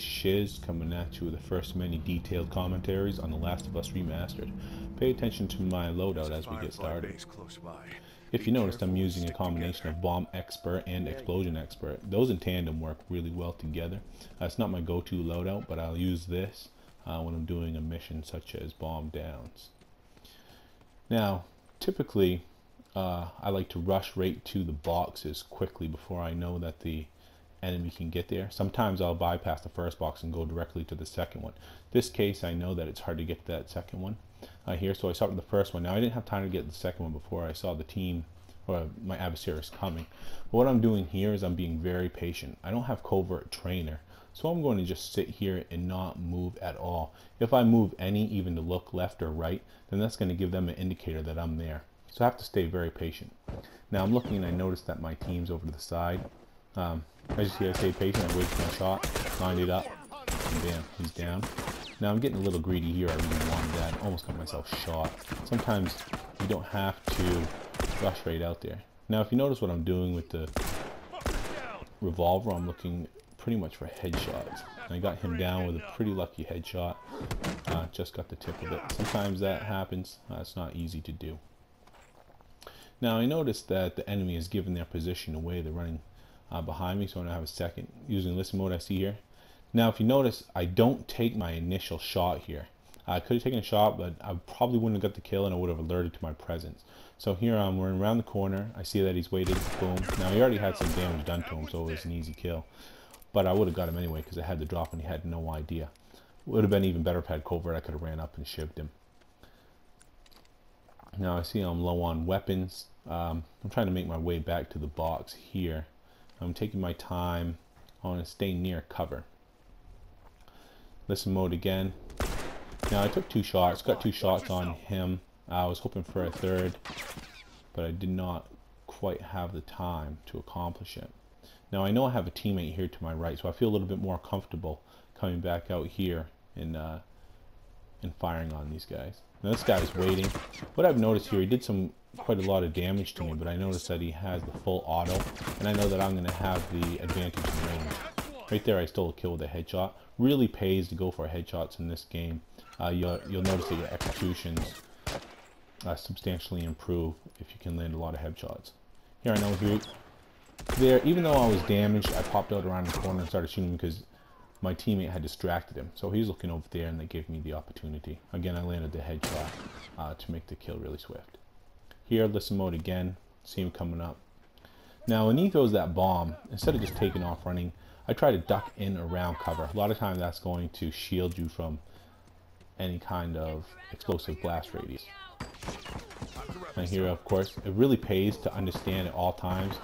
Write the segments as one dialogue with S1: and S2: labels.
S1: is Shiz coming at you with the first of many detailed commentaries on The Last of Us Remastered. Pay attention to my loadout as we get started. If you noticed, I'm using a combination of Bomb Expert and Explosion Expert. Those in tandem work really well together. It's not my go-to loadout, but I'll use this when I'm doing a mission such as Bomb Downs. Now, typically, I like to rush right to the boxes quickly before I know that the enemy can get there. Sometimes I'll bypass the first box and go directly to the second one. This case, I know that it's hard to get to that second one here, so I start with the first one. Now, I didn't have time to get the second one before I saw the team or my adversaries coming. But what I'm doing here is I'm being very patient. I don't have covert trainer, so I'm going to just sit here and not move at all. If I move any, even to look left or right, then that's going to give them an indicator that I'm there. So I have to stay very patient. Now I'm looking and I notice that my team's over to the side. As you see, I stay patient, I wait for my shot, lined it up, and bam, he's down. Now I'm getting a little greedy here, I really wanted that, almost got myself shot. Sometimes you don't have to rush right out there. Now if you notice what I'm doing with the revolver, I'm looking pretty much for headshots. I got him down with a pretty lucky headshot, just got the tip of it. Sometimes that happens, it's not easy to do. Now I noticed that the enemy has given their position away, they're running behind me, so I'm going to have a second using listen mode I see here. Now if you notice, I don't take my initial shot here. I could have taken a shot, but I probably wouldn't have got the kill and I would have alerted to my presence. So here I'm running around the corner, I see that he's waited, boom. Now he already had some damage done to him, so it was an easy kill. But I would have got him anyway because I had the drop and he had no idea. It would have been even better if I had covert, I could have ran up and shivved him. Now I see I'm low on weapons. I'm trying to make my way back to the box here. I'm taking my time. I want to stay near cover. Listen mode again. Now I took 2 shots, got 2 shots on him. I was hoping for a third, but I did not quite have the time to accomplish it. Now I know I have a teammate here to my right, so I feel a little bit more comfortable coming back out here and firing on these guys. Now this guy's waiting. What I've noticed here, he did quite a lot of damage to me, but I noticed that he has the full auto, and I know that I'm going to have the advantage in range. Right there I stole a kill with a headshot. Really pays to go for headshots in this game. You'll notice that your executions substantially improve if you can land a lot of headshots. Here I know there, even though I was damaged, I popped out around the corner and started shooting because my teammate had distracted him. So he's looking over there and they gave me the opportunity. Again, I landed the headshot to make the kill really swift. Here, listen mode again, see him coming up. Now when he throws that bomb, instead of just taking off running, I try to duck in around cover. A lot of times that's going to shield you from any kind of explosive blast radius. And here, of course, it really pays to understand at all times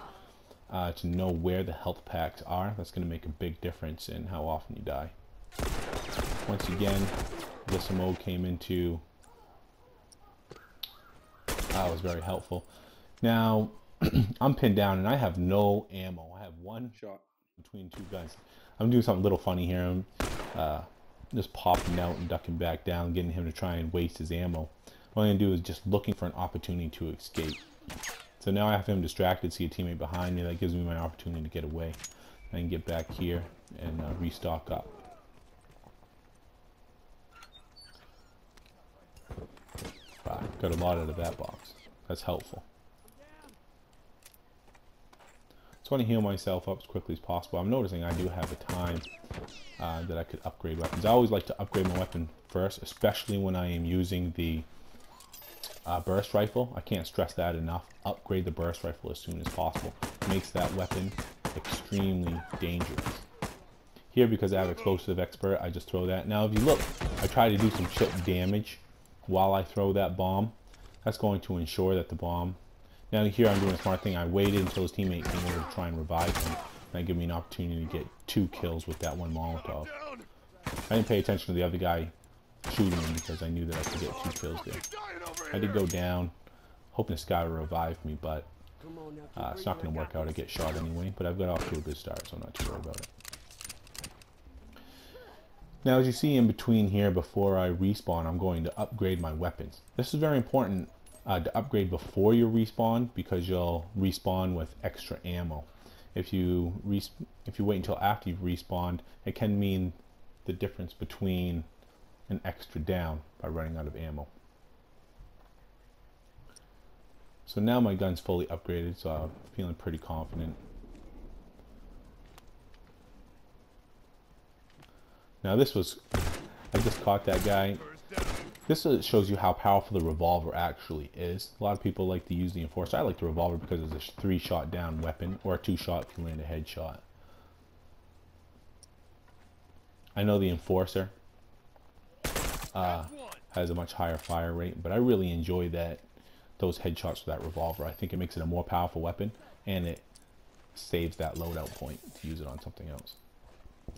S1: to know where the health packs are. That's going to make a big difference in how often you die. Once again, listen mode came into. That was very helpful. Now I'm pinned down and I have no ammo. I have 1 shot between 2 guns. I'm doing something a little funny here. I'm just popping out and ducking back down, getting him to try and waste his ammo. What I'm going to do is just looking for an opportunity to escape. So now I have him distracted, see a teammate behind me. That gives me my opportunity to get away. I can get back here and restock up. Got a lot out of that box. That's helpful. So I want to heal myself up as quickly as possible. I'm noticing I do have a time that I could upgrade weapons. I always like to upgrade my weapon first, especially when I am using the burst rifle. I can't stress that enough. Upgrade the burst rifle as soon as possible. It makes that weapon extremely dangerous. Here, because I have explosive expert, I just throw that. Now if you look, I try to do some chip damage while I throw that bomb. That's going to ensure that the bomb. Now here I'm doing a smart thing. I waited until his teammate came over to try and revive him. And that gave me an opportunity to get 2 kills with that 1 Molotov. I didn't pay attention to the other guy shooting him because I knew that I could get 2 kills there. I did go down, hoping this guy would revive me, but it's not going to work out. I get shot anyway, but I've got off to a good start, so I'm not too worried about it. Now as you see in between here, before I respawn, I'm going to upgrade my weapons. This is very important to upgrade before you respawn because you'll respawn with extra ammo. If you wait until after you've respawned, it can mean the difference between an extra down by running out of ammo. So now my gun's fully upgraded, so I'm feeling pretty confident. Now I just caught that guy. This shows you how powerful the revolver actually is. A lot of people like to use the Enforcer. I like the revolver because it's a 3-shot down weapon, or a 2-shot if you land a headshot. I know the Enforcer has a much higher fire rate, but I really enjoy those headshots with that revolver. I think it makes it a more powerful weapon, and it saves that loadout point to use it on something else.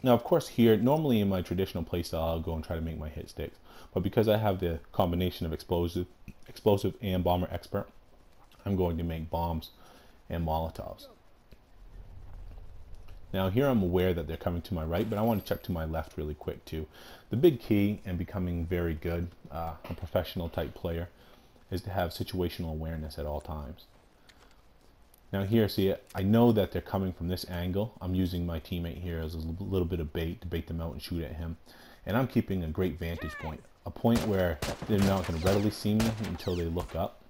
S1: Now, of course, here, normally in my traditional playstyle, I'll go and try to make my hit sticks. But because I have the combination of explosive and bomber expert, I'm going to make bombs and Molotovs. Now, here I'm aware that they're coming to my right, but I want to check to my left really quick, too. The big key in becoming very good, a professional type player, is to have situational awareness at all times. Now here, see, I know that they're coming from this angle. I'm using my teammate here as a little bit of bait to bait them out and shoot at him. And I'm keeping a great vantage point. A point where they're not going to readily see me until they look up.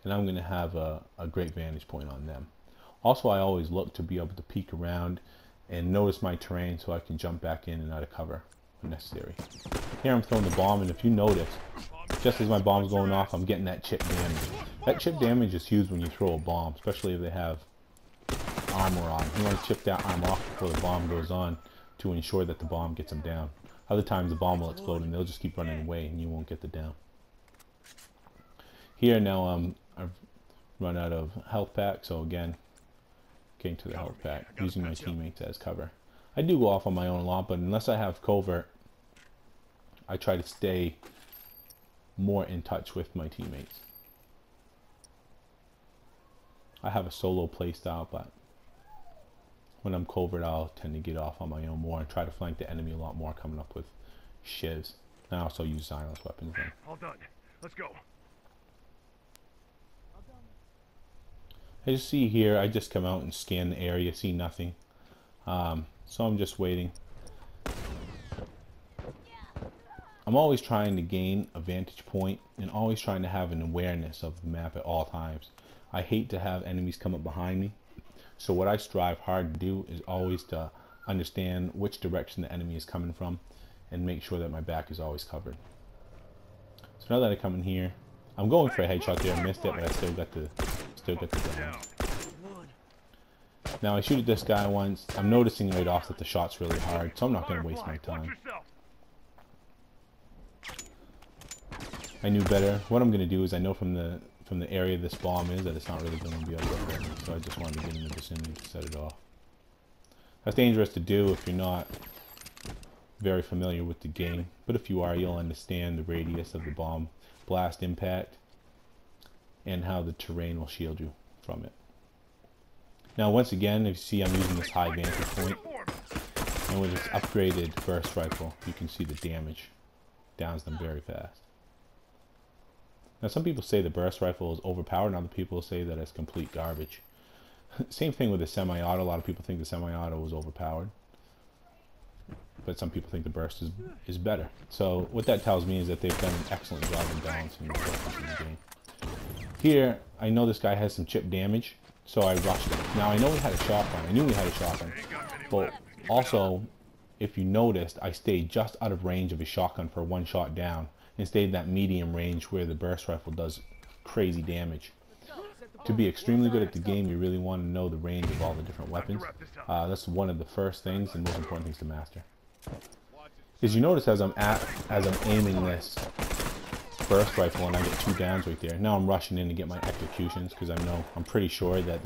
S1: And I'm going to have a great vantage point on them. Also, I always look to be able to peek around and notice my terrain so I can jump back in and out of cover when necessary. Here I'm throwing the bomb, and if you notice, just as my bomb's going off, I'm getting that chip damage. That chip damage is huge when you throw a bomb, especially if they have armor on. You want to chip that armor off before the bomb goes on to ensure that the bomb gets them down. Other times the bomb will explode and they'll just keep running away and you won't get the down. Here now I've run out of health pack, so again, getting to the health pack, using my teammates as cover. I do go off on my own a lot, but unless I have covert, I try to stay more in touch with my teammates. I have a solo play style, but when I'm covert, I'll tend to get off on my own more and try to flank the enemy a lot more, coming up with shivs. And I also use silence weapons then.
S2: All done. Let's go.
S1: As you see here, I just come out and scan the area, see nothing. So I'm just waiting. I'm always trying to gain a vantage point and always trying to have an awareness of the map at all times. I hate to have enemies come up behind me. So what I strive hard to do is always to understand which direction the enemy is coming from and make sure that my back is always covered. So now that I come in here, I'm going for a headshot there. I missed it, but I still got the down. Now I shoot at this guy once. I'm noticing right off that the shot's really hard, so I'm not going to waste my time. I knew better. What I'm going to do is I know from the area this bomb is that it's not really going to be able to hurt me, so I just wanted to get in the vicinity to set it off. That's dangerous to do if you're not very familiar with the game, but if you are, you'll understand the radius of the bomb blast impact and how the terrain will shield you from it. Now once again, if you see, I'm using this high vantage point, and with its upgraded burst rifle, you can see the damage downs them very fast. Now some people say the burst rifle is overpowered, and other people say that it's complete garbage. Same thing with the semi-auto. A lot of people think the semi-auto is overpowered, but some people think the burst is better. So what that tells me is that they've done an excellent job in balancing the weapons in the game. Here, I know this guy has some chip damage, so I rushed him. Now I know he had a shotgun. I knew he had a shotgun, but also, if you noticed, I stayed just out of range of his shotgun for one shot down, and stayed that medium range where the burst rifle does crazy damage. To be extremely good at the game, you really want to know the range of all the different weapons. That's one of the first things and most important things to master. As you notice, as I'm aiming this burst rifle and I get 2 downs right there, now I'm rushing in to get my executions because I'm pretty sure that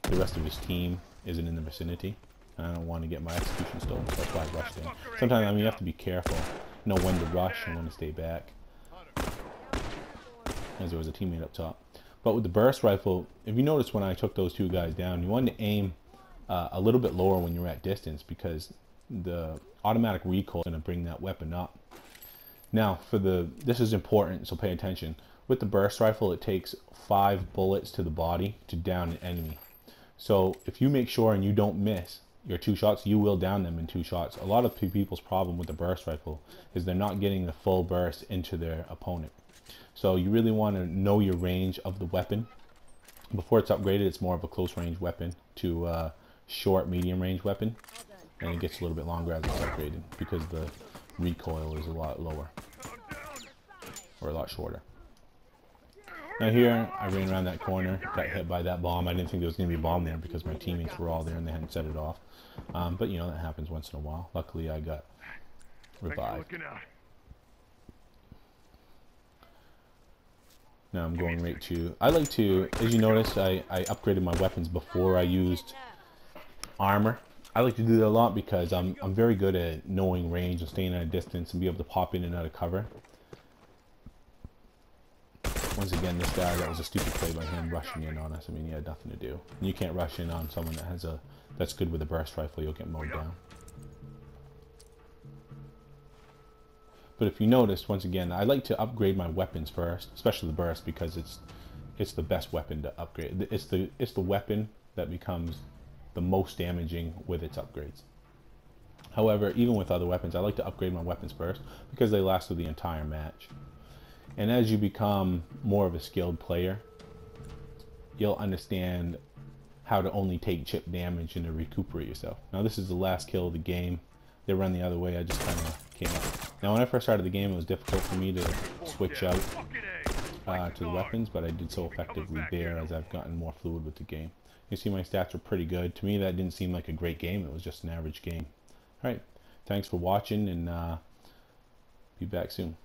S1: the rest of his team isn't in the vicinity. And I don't want to get my execution stolen, so that's why I rushed in. Sometimes, you have to be careful, know when to rush and when to stay back. As there was a teammate up top. But with the burst rifle, if you notice when I took those 2 guys down, you want to aim a little bit lower when you're at distance because the automatic recoil is going to bring that weapon up. Now, this is important, so pay attention. With the burst rifle, it takes 5 bullets to the body to down an enemy. So if you make sure and you don't miss, your 2 shots, you will down them in 2 shots. A lot of people's problem with the burst rifle is they're not getting the full burst into their opponent. So you really want to know your range of the weapon. Before it's upgraded, it's more of a close range weapon to a short, medium range weapon. And it gets a little bit longer as it's upgraded because the recoil is a lot lower. Or a lot shorter. Now here, I ran around that corner, got hit by that bomb. I didn't think there was going to be a bomb there because my teammates were all there and they hadn't set it off. But you know, that happens once in a while. Luckily, I got revived. Now I'm going right to... I like to, as you notice, I upgraded my weapons before I used armor. I like to do that a lot because I'm very good at knowing range and staying at a distance and be able to pop in and out of cover. Once again, this guy, that was a stupid play by him rushing in on us. I mean, he had nothing to do. And you can't rush in on someone that's good with a burst rifle. You'll get mowed down. But if you notice, once again, I like to upgrade my weapons first, especially the burst, because it's the best weapon to upgrade. It's the weapon that becomes the most damaging with its upgrades. However, even with other weapons, I like to upgrade my weapons first because they last through the entire match. And as you become more of a skilled player, you'll understand how to only take chip damage and to recuperate yourself. Now this is the last kill of the game. They run the other way, I just kind of came up. Now when I first started the game, it was difficult for me to switch out to the weapons, but I did so effectively there as I've gotten more fluid with the game. You see my stats are pretty good. To me that didn't seem like a great game, it was just an average game. Alright, thanks for watching and be back soon.